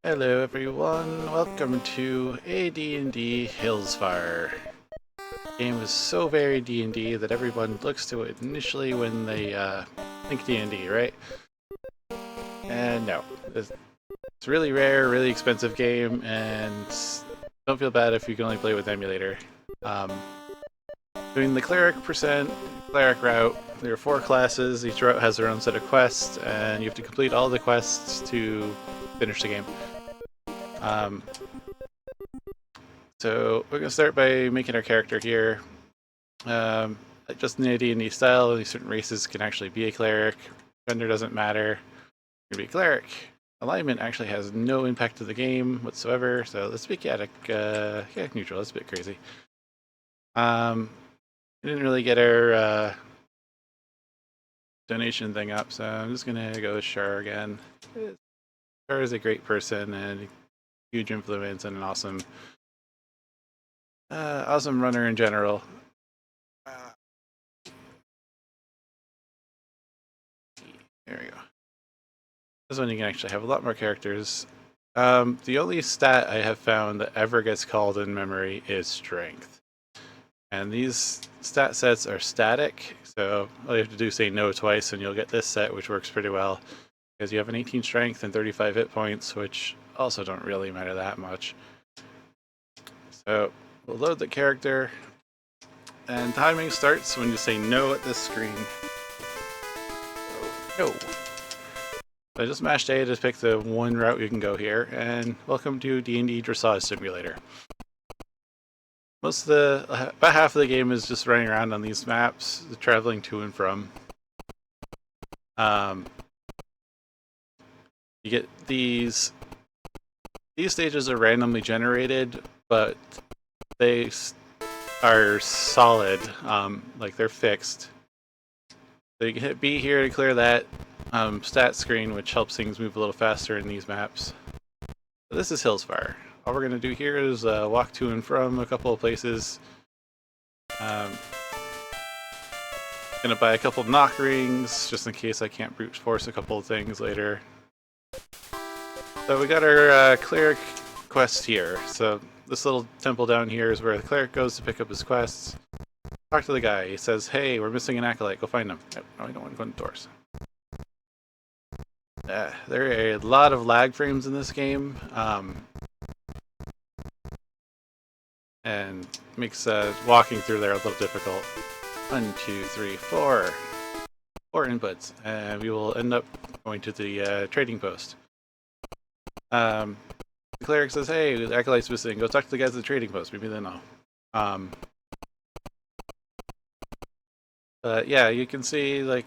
Hello everyone, welcome to AD&D Hillsfar. The game is so very D&D that everyone looks to it initially when they think D&D, right? And no, it's really rare, really expensive game, and don't feel bad if you can only play with emulator. Doing the cleric route, there are 4 classes, each route has their own set of quests, and you have to complete all the quests to finish the game. So we're going to start by making our character here. Just in the AD&D style, these certain races can actually be a cleric. Gender doesn't matter. You're going to be a cleric. Alignment actually has no impact to the game whatsoever, so let's be chaotic, neutral. That's a bit crazy. We didn't really get our donation thing up, so I'm just going to go with Shar again. Shar is a great person and a huge influence and an awesome runner in general. There we go. This one you can actually have a lot more characters. The only stat I have found that ever gets called in memory is strength. And these stat sets are static, so all you have to do is say no twice and you'll get this set, which works pretty well. Because you have an 18 strength and 35 hit points, which also don't really matter that much. So we'll load the character, and timing starts when you say no at this screen. No. So just mash A to pick the one route you can go here, and welcome to D&D Dressage Simulator. About half of the game is just running around on these maps, traveling to and from. You get these stages are randomly generated, but they are solid, like they're fixed. So you can hit B here to clear that stat screen, which helps things move a little faster in these maps. So this is Hillsfar. All we're going to do here is walk to and from a couple of places. Gonna buy a couple knock rings, just in case I can't brute force a couple of things later. So we got our cleric quest here. So this little temple down here is where the cleric goes to pick up his quests. Talk to the guy. He says, "Hey, we're missing an acolyte. Go find him." No, I don't want to go indoors. There are a lot of lag frames in this game, and makes walking through there a little difficult. 1, 2, 3, 4. 4 inputs, and we will end up going to the trading post. The cleric says, "Hey, the acolyte's missing. Go talk to the guys at the trading post. Maybe they know." But yeah, you can see like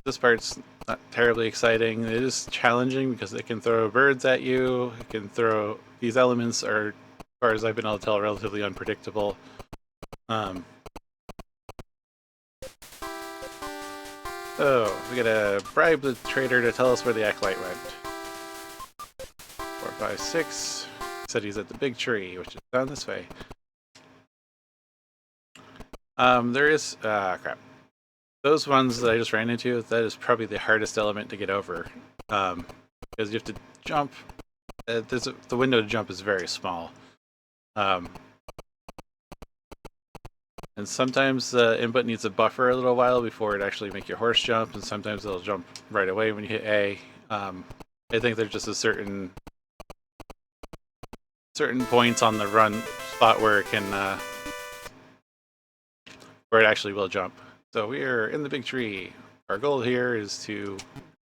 this part's not terribly exciting. It is challenging because it can throw birds at you. It can throw these elements are, as far as I've been able to tell, relatively unpredictable. So we gotta bribe the trader to tell us where the acolyte went. 4, 5, 6. Said he's at the big tree, which is down this way. There is crap. Those ones that I just ran into, that is probably the hardest element to get over, because you have to jump. The window to jump is very small, and sometimes the input needs to buffer a little while before it actually make your horse jump, and sometimes it'll jump right away when you hit A. I think there's just a certain certain points on the run spot where it can, where it actually will jump. So we are in the big tree. Our goal here is to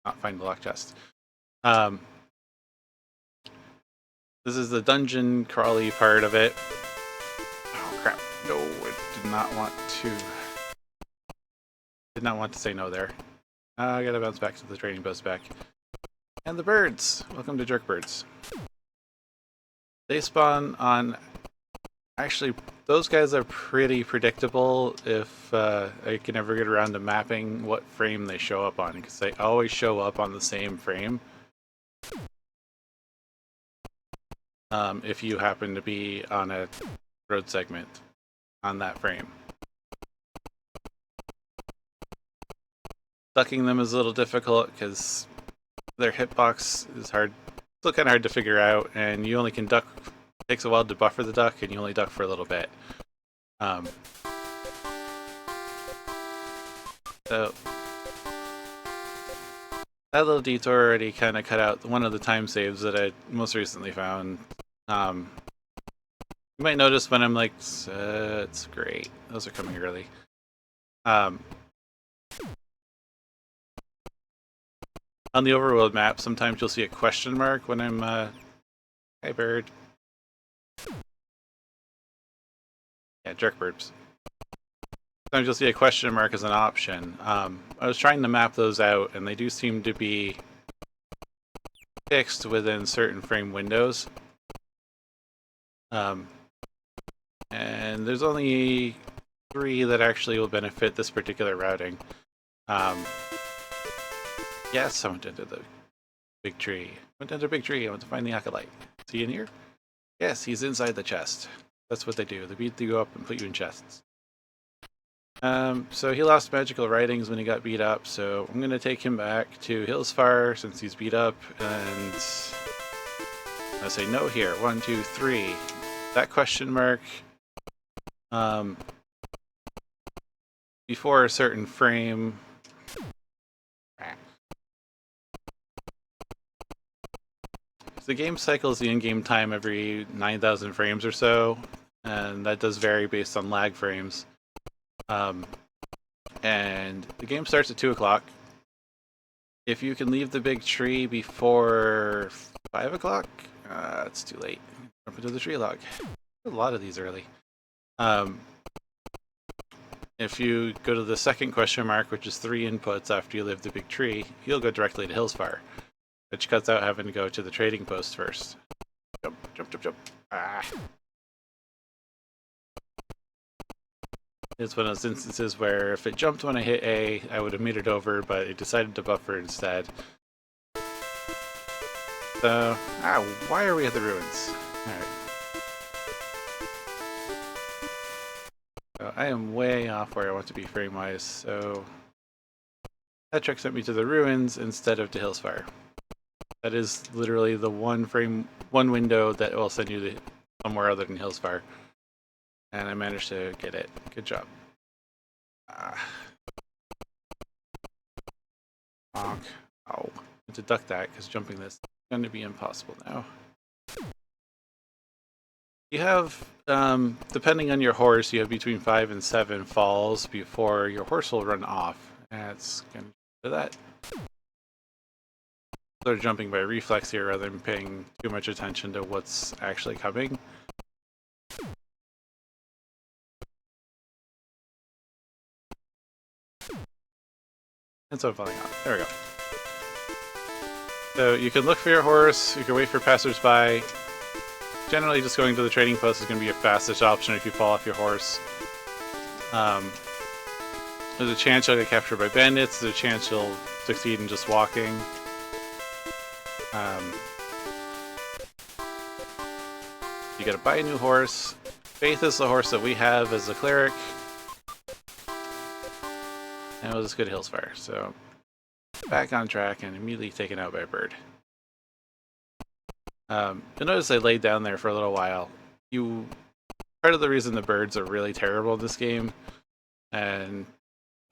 not find the lock chest. This is the dungeon crawly part of it. Oh crap! No, I did not want to. Did not want to say no there. I gotta bounce back to the trading post back. And the birds! Welcome to Jerkbirds. They spawn on... Actually, those guys are pretty predictable if I can ever get around to mapping what frame they show up on, because they always show up on the same frame. If you happen to be on a road segment on that frame. Ducking them is a little difficult because their hitbox is hard, still kind of hard to figure out, and you only can duck. It takes a while to buffer the duck, and you only duck for a little bit. So that little detour already kind of cut out one of the time saves that I most recently found. You might notice when I'm like, it's great. Those are coming early. On the overworld map, sometimes you'll see a question mark when I'm, hey bird. Yeah, jerkbirds. Sometimes you'll see a question mark as an option. I was trying to map those out, and they do seem to be fixed within certain frame windows. And there's only 3 that actually will benefit this particular routing. Yes, I went into the big tree. Went into the big tree. I went to find the acolyte. Is he in here? Yes, he's inside the chest. That's what they do. They beat you up and put you in chests. So he lost magical writings when he got beat up, so I'm going to take him back to Hillsfar since he's beat up, and I say no here. 1, 2, 3. That question mark before a certain frame. The game cycles the in-game time every 9,000 frames or so, and that does vary based on lag frames. And the game starts at 2 o'clock. If you can leave the big tree before 5 o'clock, it's too late. Jump into the tree log. A lot of these early. If you go to the second question mark, which is 3 inputs after you leave the big tree, you'll go directly to Hillsfar, which cuts out having to go to the trading post first. Jump, jump, jump, jump. Ah. It's one of those instances where if it jumped when I hit A, I would have metered over, but it decided to buffer instead. So, why are we at the ruins? Alright. So I am way off where I want to be frame-wise, so that trick sent me to the ruins instead of to Hillsfar. That is literally the one window that will send you to somewhere other than Hillsfar. And I managed to get it. Good job. Bonk. Oh. I had to duck that because jumping this is going to be impossible now. You have, depending on your horse, you have between 5 and 7 falls before your horse will run off. That's going to do that. They're jumping by reflex here rather than paying too much attention to what's actually coming. And so I'm falling off. There we go. So you can look for your horse, you can wait for passersby. Generally just going to the trading post is going to be your fastest option if you fall off your horse. There's a chance you'll get captured by bandits, there's a chance you'll succeed in just walking. You gotta buy a new horse. Faith is the horse that we have as a cleric. And we'll just go to Hillsfar. So, back on track and immediately taken out by a bird. You'll notice I laid down there for a little while. Part of the reason the birds are really terrible in this game, and,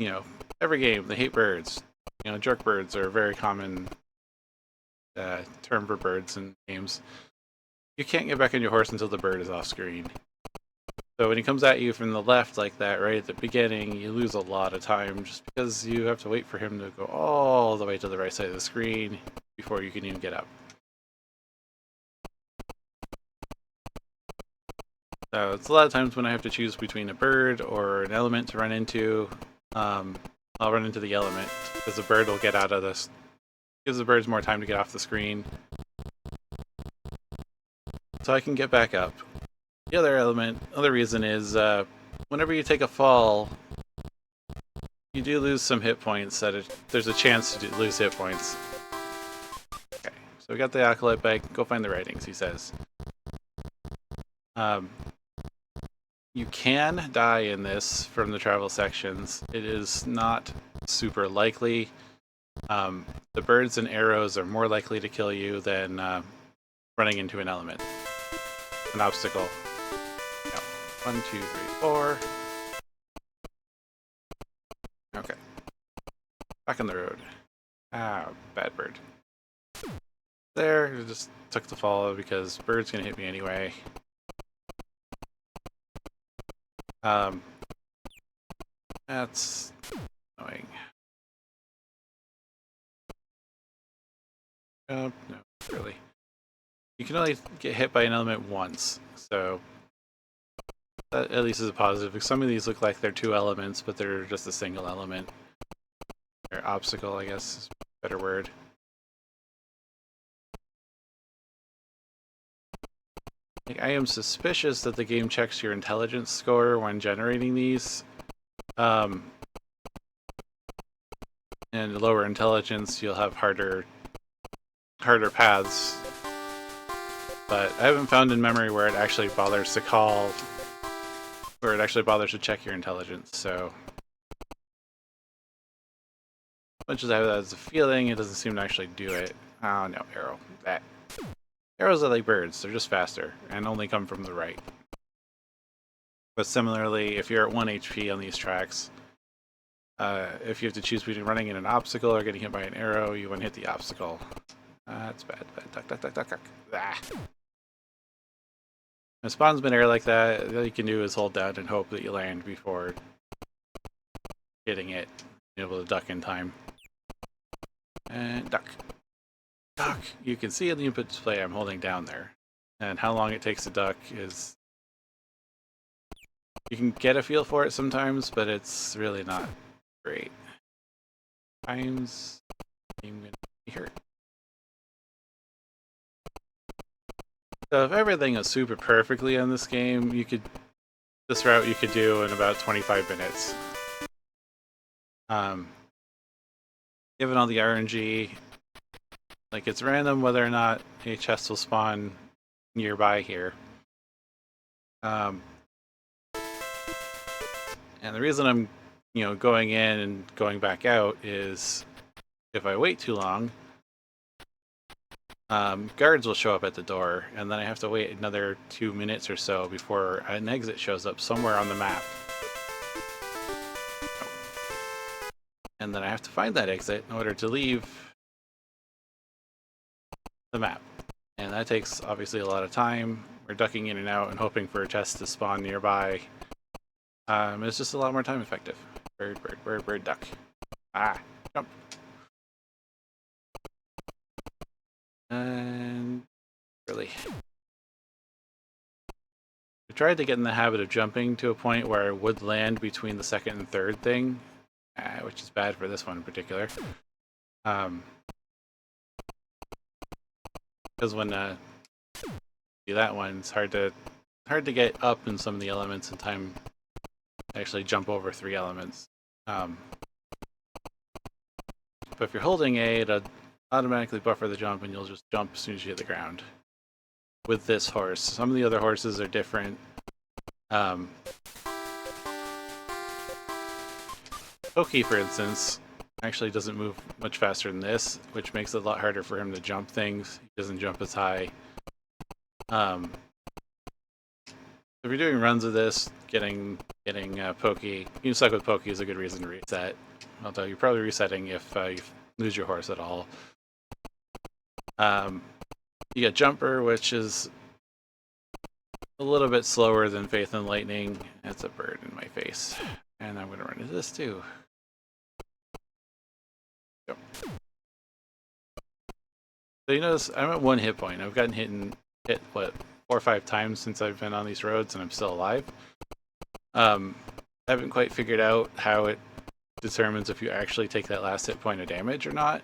you know, every game, they hate birds. You know, jerk birds are a very common term for birds in games. you can't get back on your horse until the bird is off screen. So when he comes at you from the left like that, right at the beginning, you lose a lot of time just because you have to wait for him to go all the way to the right side of the screen before you can even get up. So it's a lot of times when I have to choose between a bird or an element to run into. I'll run into the element because the bird will get out of this. Gives the birds more time to get off the screen, so I can get back up. The other reason is whenever you take a fall, you do lose some hit points. There's a chance to lose hit points. Okay, so we got the acolyte back. Go find the writings, he says. You can die in this from the travel sections. It is not super likely. The birds and arrows are more likely to kill you than running into an element. An obstacle. No. 1, 2, 3, 4. Okay. Back on the road. Ah, bad bird. There, just took the fall because bird's gonna hit me anyway. That's annoying. No, really. You can only get hit by an element once, so that at least is a positive. Some of these look like they're 2 elements, but they're just a single element. Or obstacle, I guess, is a better word. I am suspicious that the game checks your intelligence score when generating these. And lower intelligence, you'll have harder paths. But I haven't found in memory where it actually bothers to check your intelligence, so as much as I have that as a feeling, it doesn't seem to actually do it. Oh no, arrow. That. Arrows are like birds, they're just faster, and only come from the right. But similarly, if you're at 1 HP on these tracks, if you have to choose between running in an obstacle or getting hit by an arrow, you want to hit the obstacle. That's bad. Duck, duck, duck, duck, duck. Ah. When it spawns mid-air like that, all you can do is hold down and hope that you land before hitting it. Be able to duck in time. And duck. Duck! You can see in the input display I'm holding down there. And how long it takes to duck is... You can get a feel for it sometimes, but it's really not great. Times... I'm gonna be hurt. So if everything is super perfectly on this game, this route you could do in about 25 minutes. Given all the RNG, like it's random whether or not a chest will spawn nearby here. And the reason I'm, going in and going back out is if I wait too long, guards will show up at the door, and then I have to wait another 2 minutes or so before an exit shows up somewhere on the map. And then I have to find that exit in order to leave the map. And that takes, obviously, a lot of time. We're ducking in and out and hoping for a chest to spawn nearby. It's just a lot more time effective. Bird, bird, bird, bird, duck. Ah, jump. And really, I tried to get in the habit of jumping to a point where I would land between the second and third thing, which is bad for this one in particular. Because when do that one, it's hard to get up in some of the elements in time to actually jump over 3 elements. But if you're holding A, it'll automatically buffer the jump, and you'll just jump as soon as you hit the ground. With this horse, some of the other horses are different. Pokey, for instance, actually doesn't move much faster than this, which makes it a lot harder for him to jump things. He doesn't jump as high. If you're doing runs of this, getting Pokey, being stuck with Pokey is a good reason to reset. Although you're probably resetting if you lose your horse at all. You got Jumper, which is a little bit slower than Faith and Lightning. It's a bird in my face. And I'm going to run into this too. Yep. So you notice I'm at 1 hit point. I've gotten hit what, 4 or 5 times since I've been on these roads, and I'm still alive. I haven't quite figured out how it determines if you actually take that last hit point of damage or not.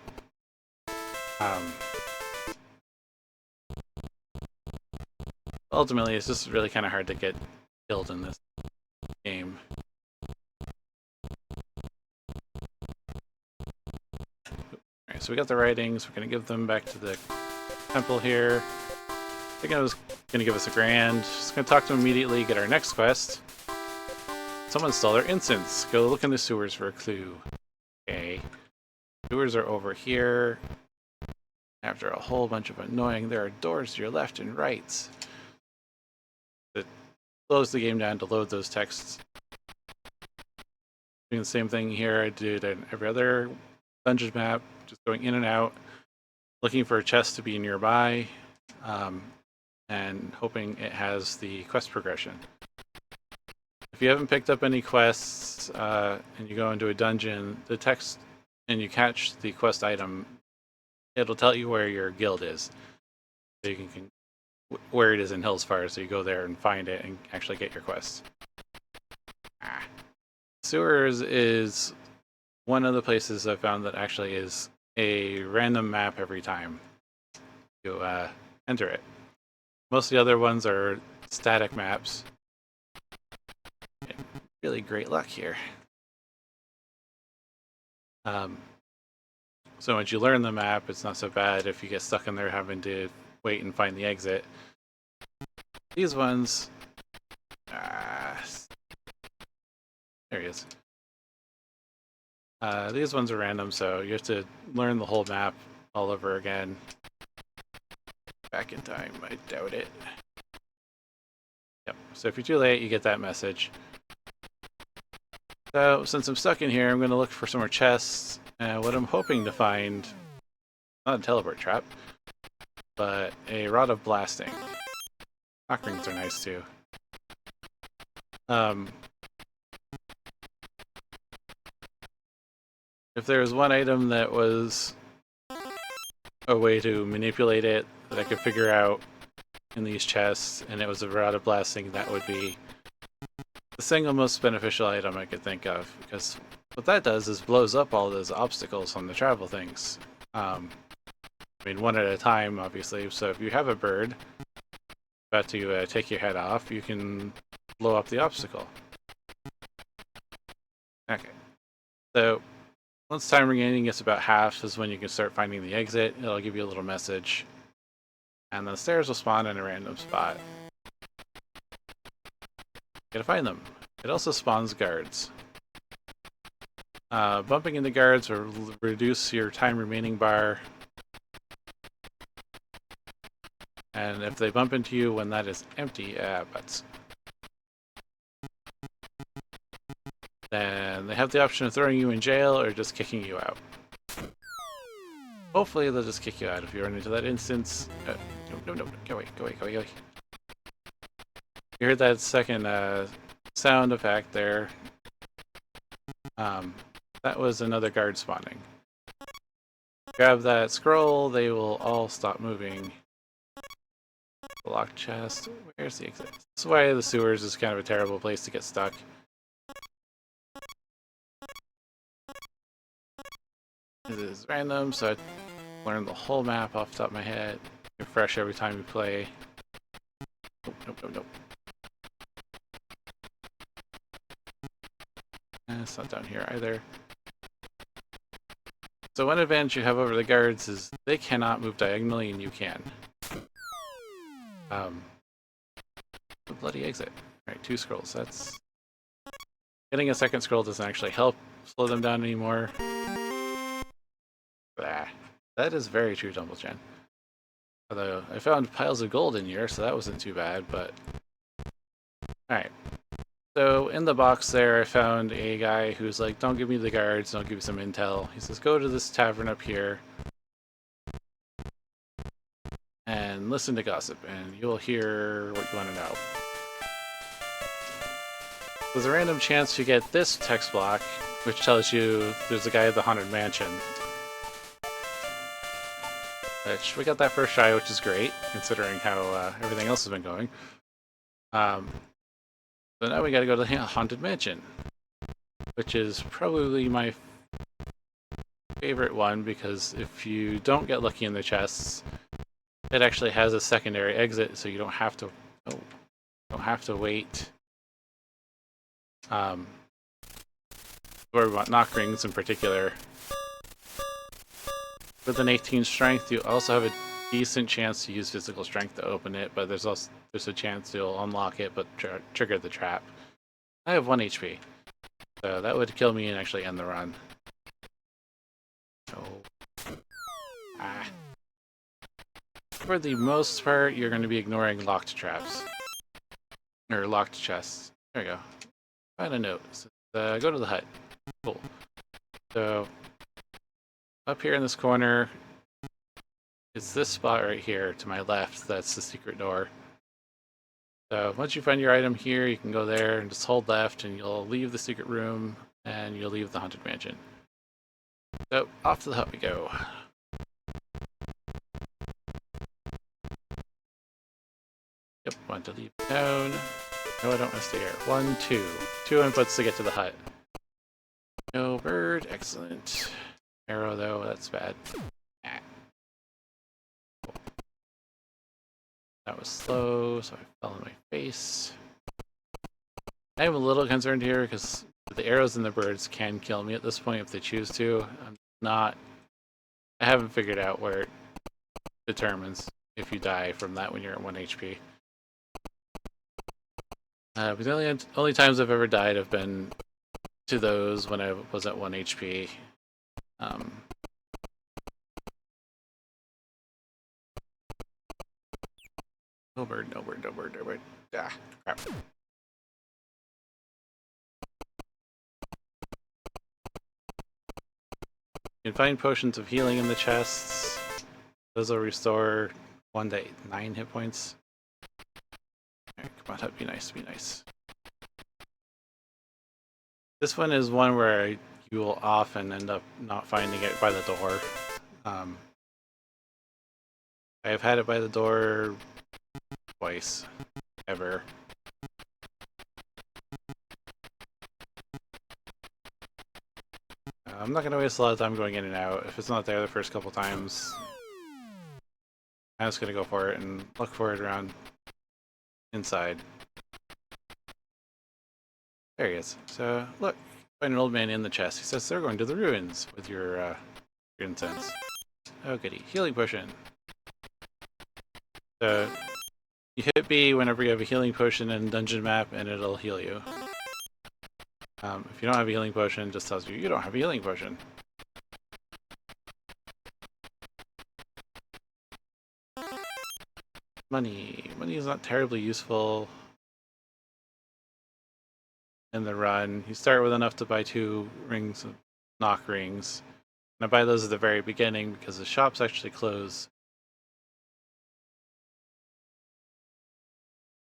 Ultimately, it's just really kind of hard to get killed in this game. Alright, so we got the writings. We're going to give them back to the temple here. I think I was going to give us a grand. Just going to talk to them immediately, get our next quest. Someone stole their incense. Go look in the sewers for a clue. Okay. Sewers are over here. After a whole bunch of annoying, there are doors to your left and right. It slows the game down to load those texts. Doing the same thing here I did in every other dungeon map, just going in and out, looking for a chest to be nearby, and hoping it has the quest progression. If you haven't picked up any quests and you go into a dungeon, the text and you catch the quest item, it'll tell you where your guild is. So you can where it is in Hillsfar, so you go there and find it and actually get your quest. Sewers is one of the places I found that actually is a random map every time you enter it. Most of the other ones are static maps. Really great luck here. So once you learn the map, it's not so bad if you get stuck in there having to wait and find the exit. These ones... there he is. These ones are random, so you have to learn the whole map all over again. Back in time, I doubt it. Yep, so if you're too late, you get that message. So, since I'm stuck in here, I'm going to look for some more chests. What I'm hoping to find, not a teleport trap, but a Rod of Blasting. Knock rings are nice too. If there was one item that was a way to manipulate it that I could figure out in these chests, and it was a Rod of Blasting, that would be the single most beneficial item I could think of, because what that does is blows up all those obstacles on the travel things. I mean, one at a time, obviously, so if you have a bird about to take your head off, you can blow up the obstacle. Okay. So, once time remaining gets about half is when you can start finding the exit. It'll give you a little message. And the stairs will spawn in a random spot. Gotta find them. It also spawns guards. Bumping into guards will reduce your time remaining bar. And if they bump into you when that is empty, butts. Then they have the option of throwing you in jail or just kicking you out. Hopefully they'll just kick you out if you run into that instance. No, go away. You heard that second sound effect there. That was another guard spawning. Grab that scroll, they will all stop moving. Locked chest. Where's the exit? That's why the sewers is kind of a terrible place to get stuck. This is random, so I learned the whole map off the top of my head. Refresh every time you play. Nope. It's not down here either. So one advantage you have over the guards is they cannot move diagonally and you can. The bloody exit. Alright, 2 scrolls. That's... Getting a second scroll doesn't actually help slow them down anymore. That is very true, Dumblechan. Although, I found piles of gold in here, so that wasn't too bad, but... Alright. So, in the box there, I found a guy who's like, don't give me the guards, I'll give you some intel. He says, go to this tavern up here and listen to gossip, and you'll hear what you want to know. There's a random chance you get this text block, which tells you there's a guy at the Haunted Mansion. Which, we got that first try, which is great, considering how everything else has been going. So now we gotta go to the Haunted Mansion, which is probably my favorite one, because if you don't get lucky in the chests, it actually has a secondary exit, so you don't have to wait. Where we want knock rings in particular. With an 18 strength, you also have a decent chance to use physical strength to open it, but there's a chance you'll unlock it but trigger the trap. I have 1 HP, so that would kill me and actually end the run. For the most part, you're going to be ignoring locked traps. Or locked chests. There we go. Find a note. Go to the hut. Cool. So, up here in this corner is this spot right here to my left. That's the secret door. So, once you find your item here, you can go there and just hold left, and you'll leave the secret room, and you'll leave the Haunted Mansion. So, off to the hut we go. Yep, want to leave town. No, I don't want to stay here. 1, 2. 2 inputs to get to the hut. No bird, excellent. Arrow though, that's bad. Ah. Cool. That was slow, so I fell on my face. I am a little concerned here because the arrows and the birds can kill me at this point if they choose to. I haven't figured out where it determines if you die from that when you're at 1 HP. But the only times I've ever died have been to those when I was at 1 HP. No bird, no bird, no bird, no bird. Ah, crap. You can find potions of healing in the chests. Those will restore 1 to 9 hit points. Right, come on, be nice, be nice. This one is one where you will often end up not finding it by the door. I have had it by the door twice, ever. I'm not going to waste a lot of time going in and out. If it's not there the first couple times, I'm just going to go for it and look for it around inside. There he is. So, look, find an old man in the chest. He says they're going to the ruins with your incense. Oh, goody. Healing potion. So, you hit B whenever you have a healing potion in dungeon map, and it'll heal you. If you don't have a healing potion, it just tells you don't have a healing potion. Money. Money is not terribly useful in the run. You start with enough to buy 2 rings of knock rings. And I buy those at the very beginning because the shops actually close.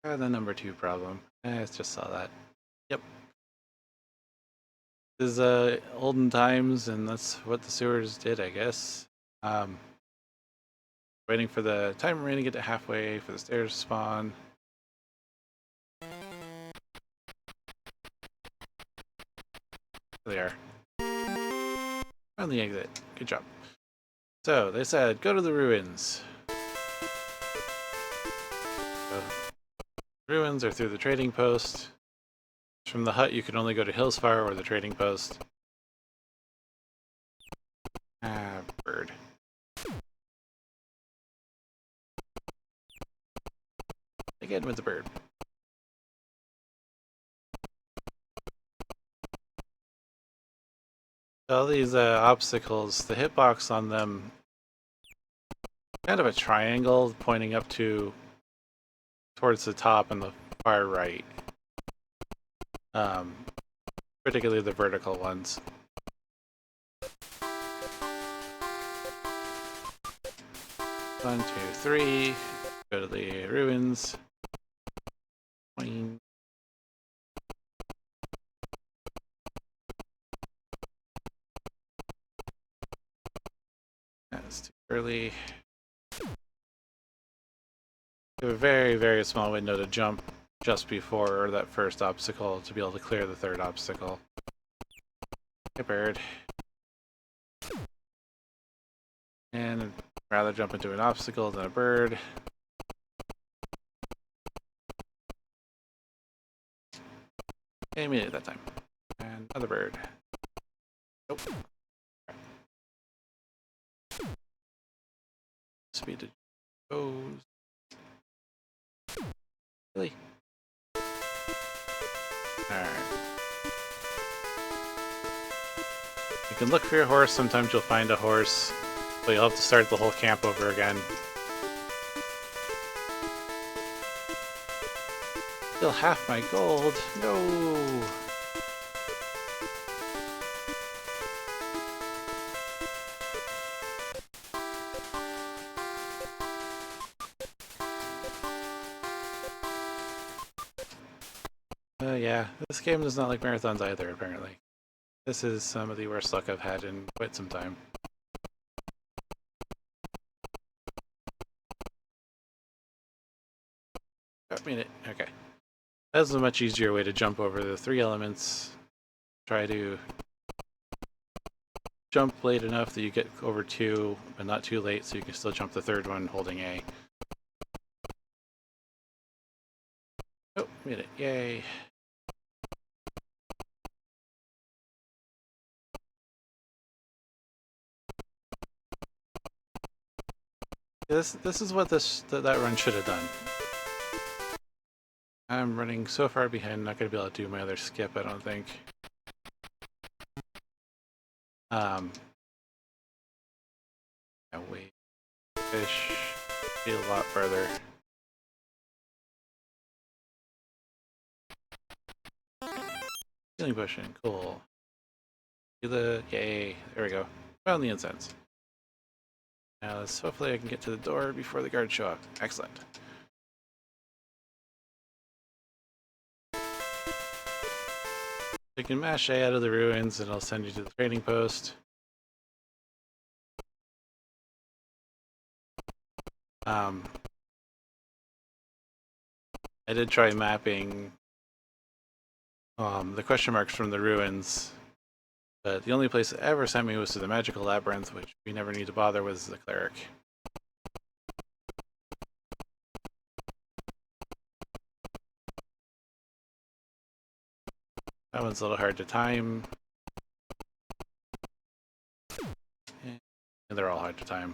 The number 2 problem. I just saw that. Yep. This is olden times, and that's what the sewers did, I guess. Waiting for the timer ring to get to halfway for the stairs to spawn. There they are. Found the exit. Good job. So, they said, go to the ruins. So, ruins are through the trading post. From the hut, you can only go to Hillsfar or the trading post. Ah, bird. Again with the bird. All these obstacles, the hitbox on them, kind of a triangle pointing up towards the top and the far right. Particularly the vertical ones. 1, 2, 3. Go to the ruins. early. You have a very, very small window to jump just before that first obstacle to be able to clear the third obstacle. Hey, bird. And I'd rather jump into an obstacle than a bird. Okay, made it that time. And another bird. Nope. Speed it goes. Really? Alright. You can look for your horse, sometimes you'll find a horse, but you'll have to start the whole camp over again. Still half my gold. No! Yeah, this game does not like marathons either, apparently. This is some of the worst luck I've had in quite some time. I mean it. Okay. That's a much easier way to jump over the 3 elements. Try to jump late enough that you get over 2, but not too late, so you can still jump the 3rd one holding A. Oh, made it. Yay. This is what that run should have done. I'm running so far behind, I'm not going to be able to do my other skip, I don't think. Now wait. Fish. Be a lot further. Healing potion, cool. Yay, there we go. Found the incense. Now hopefully I can get to the door before the guards show up. Excellent. You can mash A out of the ruins and I'll send you to the trading post. I did try mapping the question marks from the ruins, but the only place it ever sent me was to the magical labyrinth, which we never need to bother with the cleric. That one's a little hard to time. And they're all hard to time.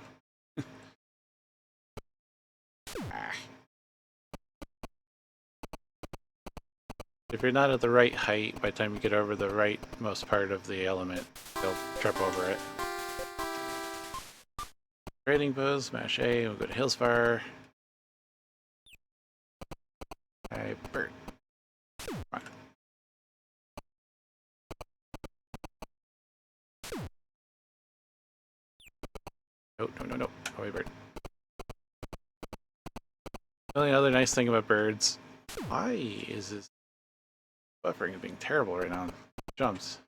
If you're not at the right height, by the time you get over the rightmost part of the element, you'll trip over it. Trading post, smash A, we'll go to Hillsfar. Hi, bird. Come on. No, no, no, no. Away, bird. The only other nice thing about birds, why is this buffering being terrible right now? Jumps.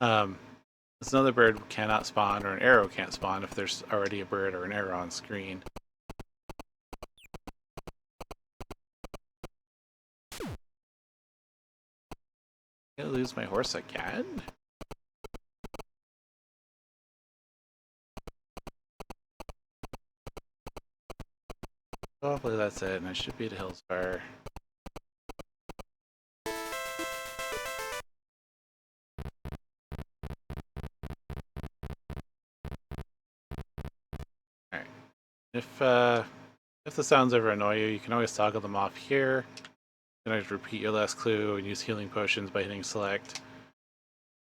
It's another bird cannot spawn, or an arrow can't spawn if there's already a bird or an arrow on screen. I'm gonna lose my horse again? Hopefully that's it, and I should be to Hillsfar. Alright. If the sounds ever annoy you, you can always toggle them off here. You can always repeat your last clue and use healing potions by hitting select.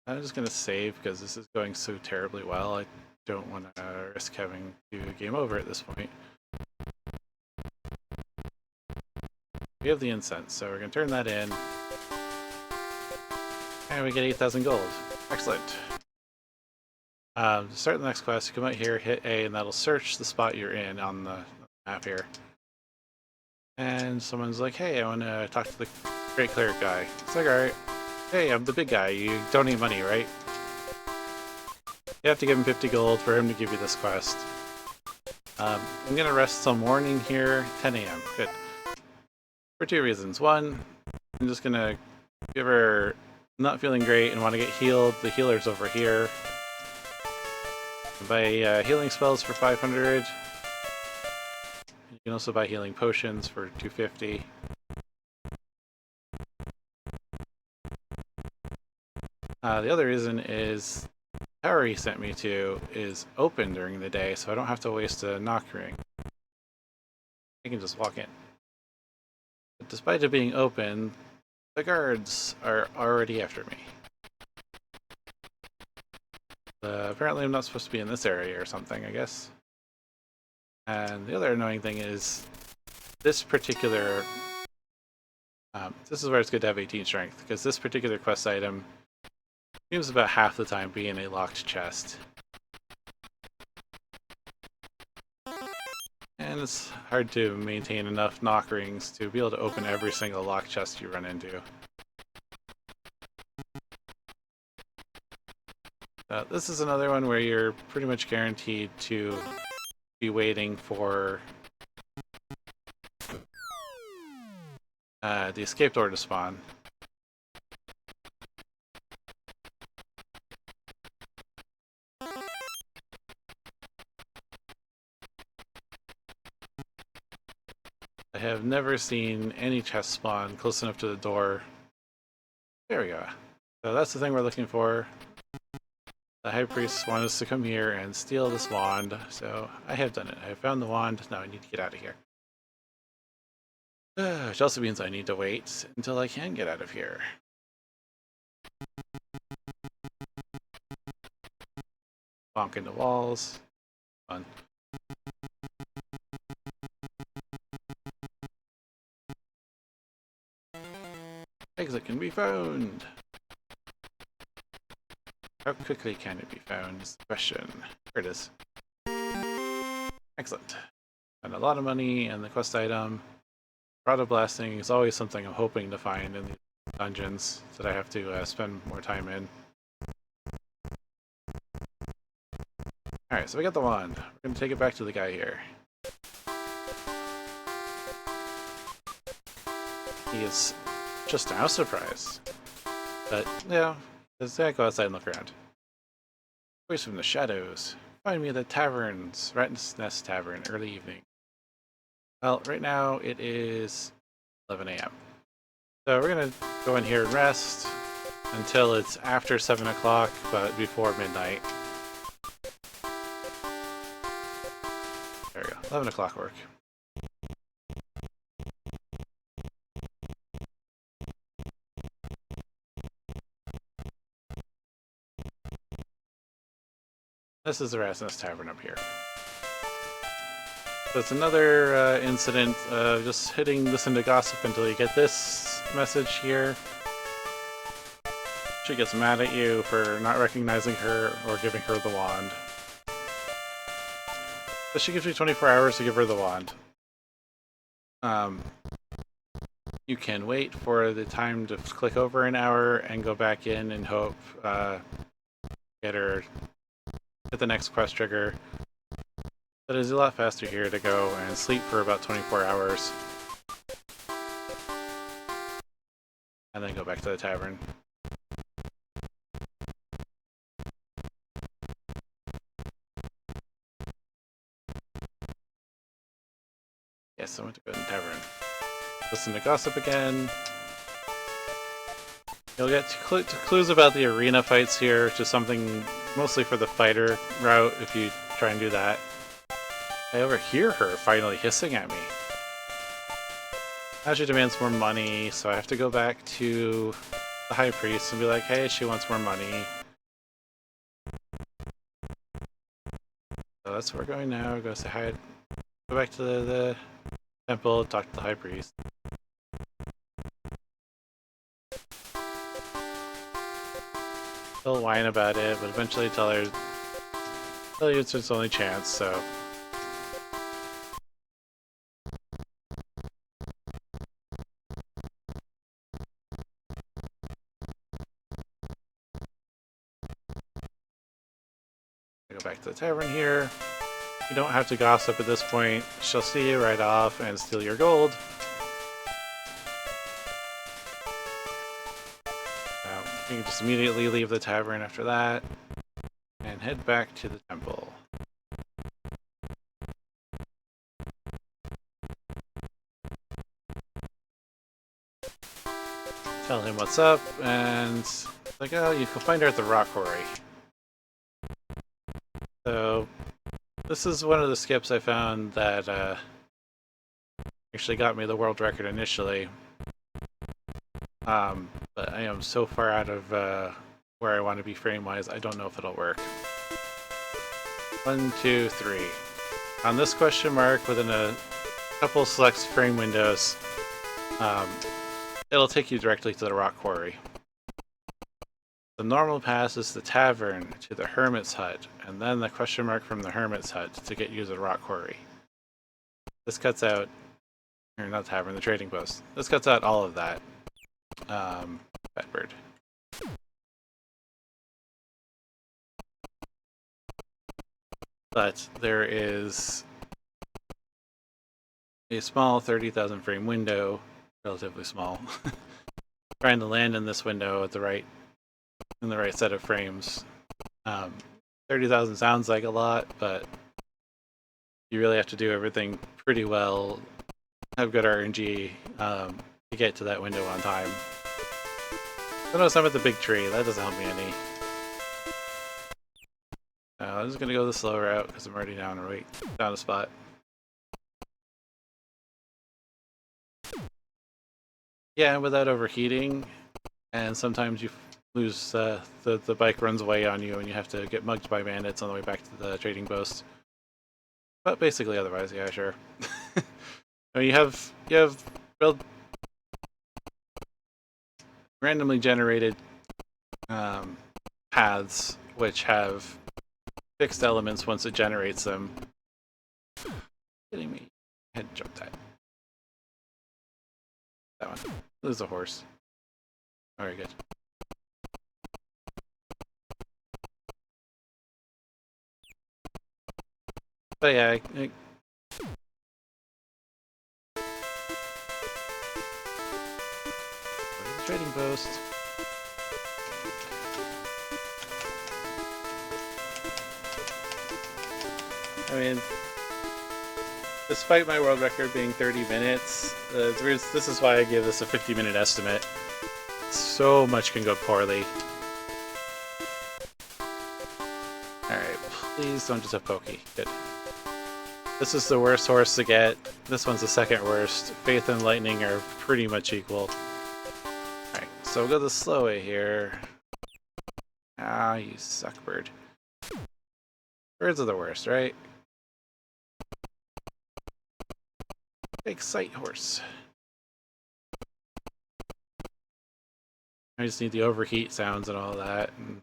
I'm just going to save because this is going so terribly well. I don't want to risk having to game over at this point. We have the incense, so we're going to turn that in. And we get 8,000 gold. Excellent. To start the next quest, you come out here, hit A, and that'll search the spot you're in on the map here. And someone's like, hey, I want to talk to the great cleric guy. It's like, alright. Hey, I'm the big guy. You don't need money, right? You have to give him 50 gold for him to give you this quest. I'm gonna rest some morning here, 10 a.m. Good. For two reasons. One, I'm just gonna give her not feeling great and want to get healed. The healer's over here. Buy healing spells for 500. You can also buy healing potions for 250. The other reason is the tower he sent me to is open during the day, so I don't have to waste a knock ring. I can just walk in. But despite it being open, the guards are already after me. Apparently I'm not supposed to be in this area or something, I guess. And the other annoying thing is this particular... this is where it's good to have 18 strength, because this particular quest item seems about half the time be in a locked chest. And it's hard to maintain enough knock rings to be able to open every single locked chest you run into. This is another one where you're pretty much guaranteed to be waiting for the escape door to spawn. I have never seen any chest spawn close enough to the door. There we go. So that's the thing we're looking for. The High Priest wanted us to come here and steal this wand, so I have done it. I have found the wand, now I need to get out of here. Which also means I need to wait until I can get out of here. Bonk into walls. Fun. Exit can be found! How quickly can it be found is the question. Here it is. Excellent. Spent a lot of money and the quest item. Prada blasting is always something I'm hoping to find in these dungeons that I have to spend more time in. Alright, so we got the wand. We're going to take it back to the guy here. He is just now surprised. But, yeah, let's go outside and look around. Voice from the shadows. Find me at the taverns. Rat's Nest Tavern, early evening. Well, right now it is 11 a.m. So we're going to go in here and rest until it's after 7 o'clock, but before midnight. There we go. 11 o'clock work. This is the Rat's Nest Tavern up here. So it's another incident of just hitting listen to gossip until you get this message here. She gets mad at you for not recognizing her or giving her the wand. But she gives you 24 hours to give her the wand. You can wait for the time to click over an hour and go back in and hope get the next quest trigger. But it's a lot faster here to go and sleep for about 24 hours. And then go back to the tavern. Yes, I went to go to the tavern. Listen to gossip again. You'll get clues about the arena fights here, which is something mostly for the fighter route if you try and do that. I overhear her finally hissing at me. Now she demands more money, so I have to go back to the High Priest and be like, hey, she wants more money. So that's where we're going now. Go say hi. Go back to the temple, talk to the High Priest. They'll whine about it, but eventually tell you it's its only chance, so. I go back to the tavern here. You don't have to gossip at this point. She'll see you right off and steal your gold. You can just immediately leave the tavern after that and head back to the temple. Tell him what's up, and like, oh, you can find her at the rock quarry. So, this is one of the skips I found that actually got me the world record initially. But I am so far out of where I want to be frame-wise, I don't know if it'll work. 1, 2, 3. On this question mark, within a couple select frame windows, it'll take you directly to the rock quarry. The normal path is the tavern to the hermit's hut, and then the question mark from the hermit's hut to get you to the rock quarry. This cuts out, or not tavern, the trading post. This cuts out all of that. Bedbird. But there is a small 30,000 frame window, relatively small, trying to land in this window at the right set of frames. 30,000 sounds like a lot, but you really have to do everything pretty well, have good RNG to get to that window on time. So notice I'm at the big tree, that doesn't help me any. I'm just gonna go the slow route because I'm already down a spot. Yeah, without overheating, and sometimes you lose the bike runs away on you and you have to get mugged by bandits on the way back to the trading post. But basically, otherwise, yeah, sure. You have real randomly generated paths which have fixed elements once it generates them. Kidding me? I had jumped that. That one. This is a horse. Very good. But yeah, trading post. I mean, despite my world record being 30 minutes, this is why I give this a 50-minute estimate. So much can go poorly. Alright, please don't just have Pokey. Good. This is the worst horse to get. This one's the second worst. Faith and Lightning are pretty much equal. Alright, so we'll go the slow way here. Ah, you suck, bird. Birds are the worst, right? Big sight horse. I just need the overheat sounds and all that. And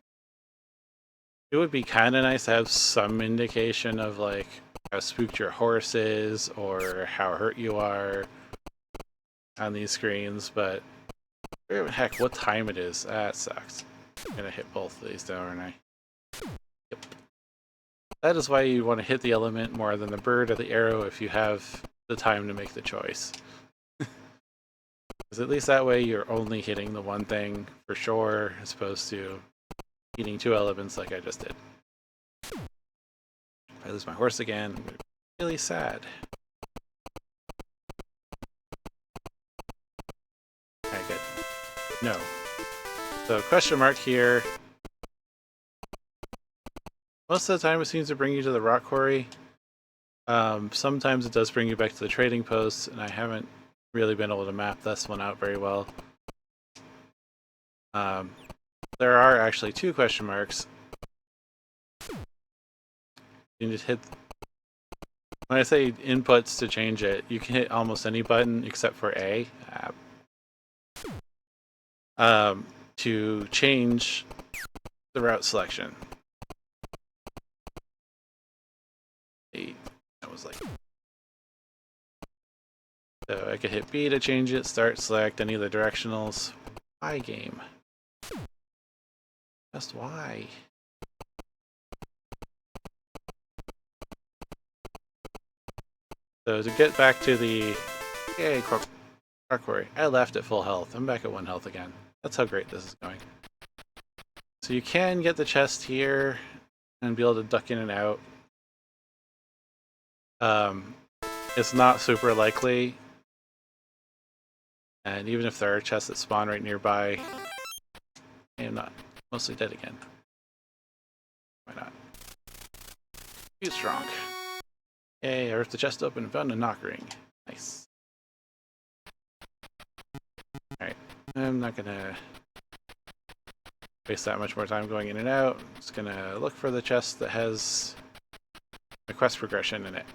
it would be kind of nice to have some indication of like how spooked your horse is or how hurt you are on these screens, but heck, what time it is? That sucks. I'm gonna hit both of these down, aren't I? Yep. That is why you want to hit the element more than the bird or the arrow if you have the time to make the choice. Because at least that way you're only hitting the one thing for sure, as opposed to hitting two elements like I just did. If I lose my horse again, I'm really sad. Okay, good. No. So question mark here. Most of the time it seems to bring you to the rock quarry. Sometimes it does bring you back to the trading post, and I haven't really been able to map this one out very well. There are actually two question marks. You can just hit... When I say inputs to change it, you can hit almost any button except for A. To change the route selection. That was like... So I could hit B to change it, start, select any of the directionals. Why, game? Just why? So to get back to the rock quarry, I left at full health. I'm back at 1 health again. That's how great this is going. So you can get the chest here and be able to duck in and out. It's not super likely. And even if there are chests that spawn right nearby, I am not mostly dead again. Why not? Too strong. Yay, I ripped the chest open and found a knock ring. Nice. Alright, I'm not gonna waste that much more time going in and out. I'm just gonna look for the chest that has a quest progression in it.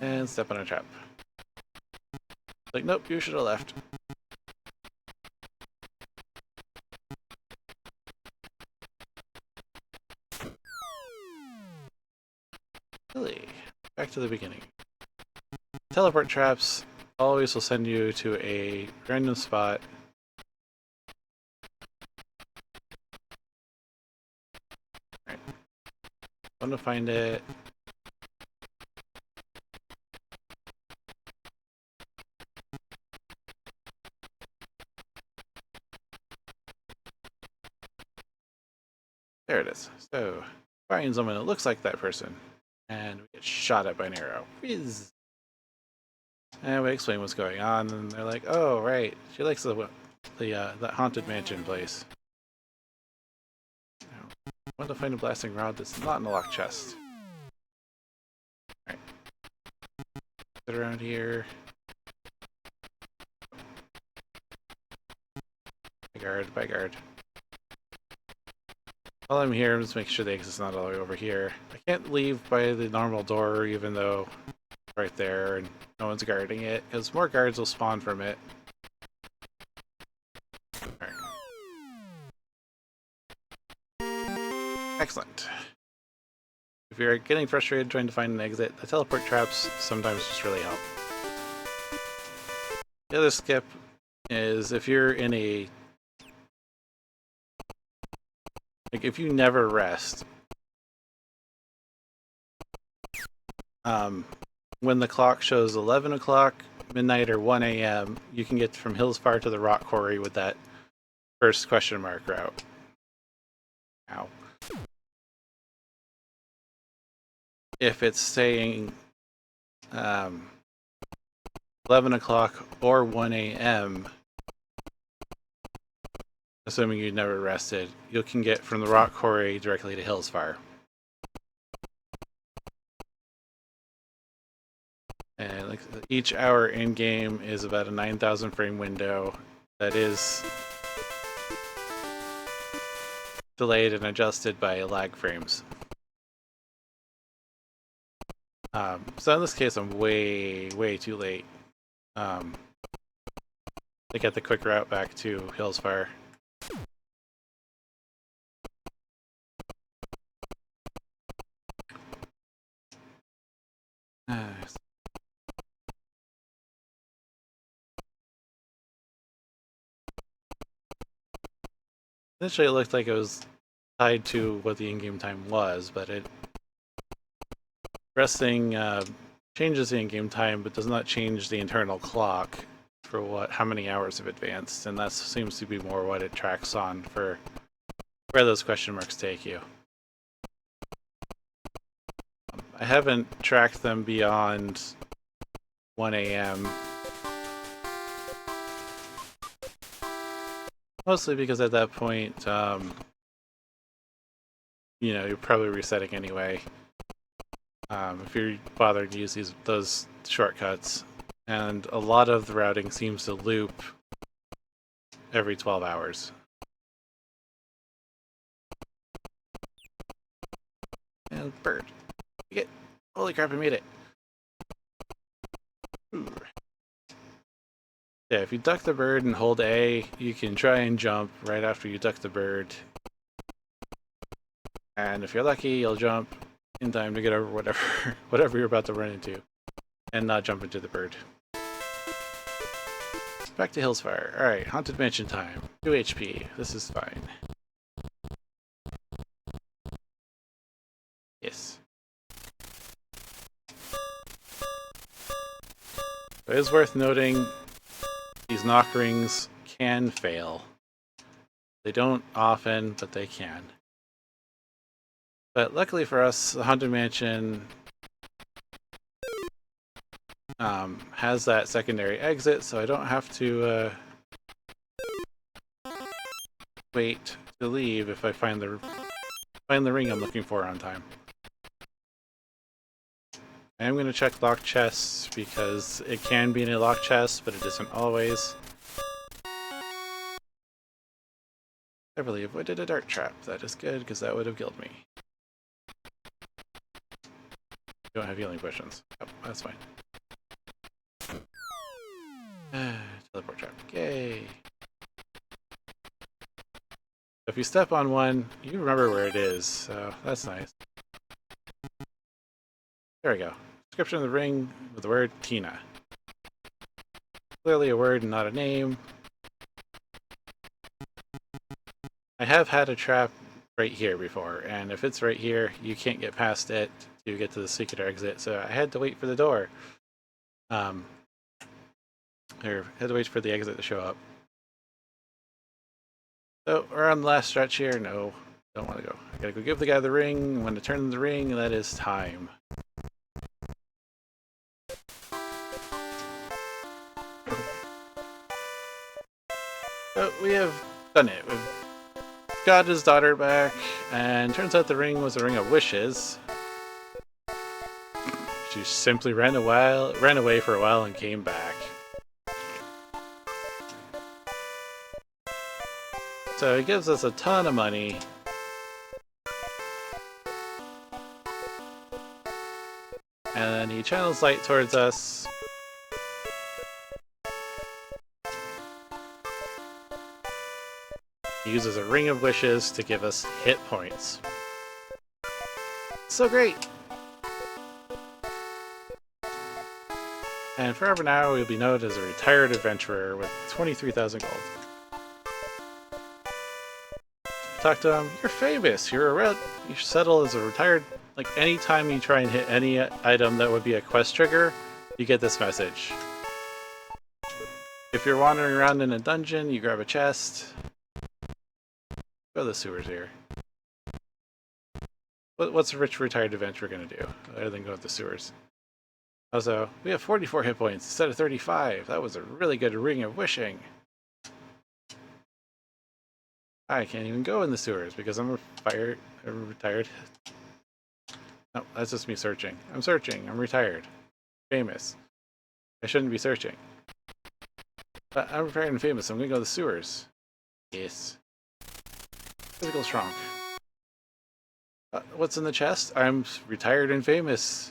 And step on a trap. Like, nope, you should have left. Really? Back to the beginning. Teleport traps always will send you to a random spot. Right. Want to find it. There it is. So, find someone that looks like that person. And we get shot at by an arrow. Whiz! And we explain what's going on, and they're like, oh, right. She likes that haunted mansion place. I want to find a blasting rod that's not in a locked chest. Alright. Sit around here. By guard. While I'm here, I'm just making sure the exit's not all the way over here. I can't leave by the normal door, even though it's right there and no one's guarding it, because more guards will spawn from it. Right. Excellent. If you're getting frustrated trying to find an exit, the teleport traps sometimes just really help. The other skip is if you're in a... Like, if you never rest, when the clock shows 11 o'clock, midnight, or 1 a.m., you can get from Hillsfar to the rock quarry with that first question mark route. Ow. If it's saying 11 o'clock or 1 a.m., assuming you never rested, you can get from the rock quarry directly to Hillsfar. And like, each hour in game is about a 9,000 frame window that is delayed and adjusted by lag frames. So in this case, I'm way too late to get the quick route back to Hillsfar. Initially, it looked like it was tied to what the in-game time was, but resting changes the in-game time, but does not change the internal clock for how many hours have advanced, and that seems to be more what it tracks on for where those question marks take you. I haven't tracked them beyond 1 a.m. Mostly because at that point, you know, you're probably resetting anyway. If you're bothering to use those shortcuts, and a lot of the routing seems to loop every 12 hours. And bird. Holy crap, I made it. Ooh. Yeah, if you duck the bird and hold A, you can try and jump right after you duck the bird. And if you're lucky, you'll jump in time to get over whatever you're about to run into, and not jump into the bird. Back to Hillsfar. Alright, Haunted Mansion time. 2 HP. This is fine. Yes. It is worth noting these knock rings can fail. They don't often, but they can. But luckily for us, the Haunted Mansion has that secondary exit, so I don't have to wait to leave if I find the ring I'm looking for on time. I am going to check locked chests because it can be in a locked chest, but it isn't always. I really avoided a dart trap. That is good because that would have killed me. Don't have healing potions. Oh, that's fine. Teleport trap. Yay! If you step on one, you remember where it is, so that's nice. There we go. Description of the ring with the word Tina. Clearly a word and not a name. I have had a trap right here before, and if it's right here, you can't get past it to get to the secret exit, so I had to wait for the door. Or had to wait for the exit to show up. So we're on the last stretch here. No, don't want to go. I gotta go give the guy the ring. When to turn the ring, that is time. So we have done it. We've got his daughter back, and turns out the ring was a ring of wishes. She simply ran away for a while and came back. So he gives us a ton of money. And then he channels light towards us. He uses a ring of wishes to give us hit points. So great! And forever now, we'll be known as a retired adventurer with 23,000 gold. Talk to him. You're famous. You settle as a retired. Like anytime you try and hit any item that would be a quest trigger, you get this message. If you're wandering around in a dungeon, you grab a chest. Go to the sewers here. What's a rich retired adventurer gonna do other than go to the sewers? Also, we have 44 hit points instead of 35. That was a really good ring of wishing. I can't even go in the sewers because I'm retired. No, that's just me searching. I'm searching. I'm retired. Famous. I shouldn't be searching. But I'm retired and famous, so I'm gonna go to the sewers. Yes. Physical strong. What's in the chest? I'm retired and famous.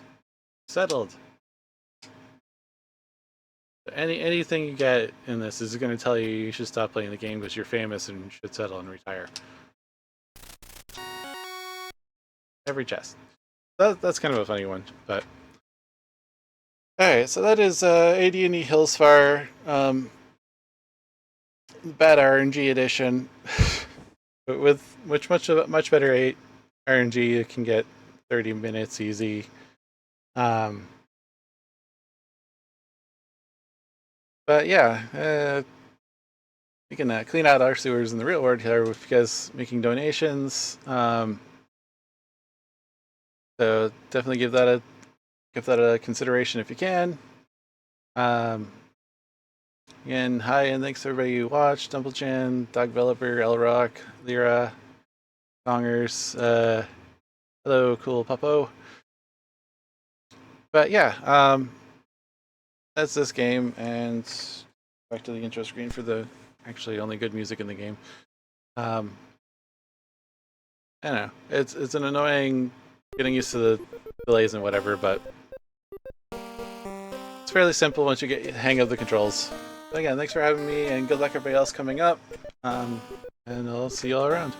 Settled. Anything you get in this is going to tell you should stop playing the game because you're famous and should settle and retire. Every chest. That's kind of a funny one, but... Alright, so that is AD&D Hillsfar, bad RNG edition. But with much better RNG, you can get 30 minutes easy. But yeah, we can clean out our sewers in the real world here with you guys making donations. So definitely give that a consideration if you can. Again, hi and thanks to everybody who watched. Dumblechan, Dog Developer, Elrock, Lyra, Songers, hello, Cool Puppo. But yeah, that's this game, and back to the intro screen for the actually only good music in the game. I don't know, it's an annoying getting used to the delays and whatever, but it's fairly simple once you get the hang of the controls. But again, thanks for having me, and good luck everybody else coming up, and I'll see you all around.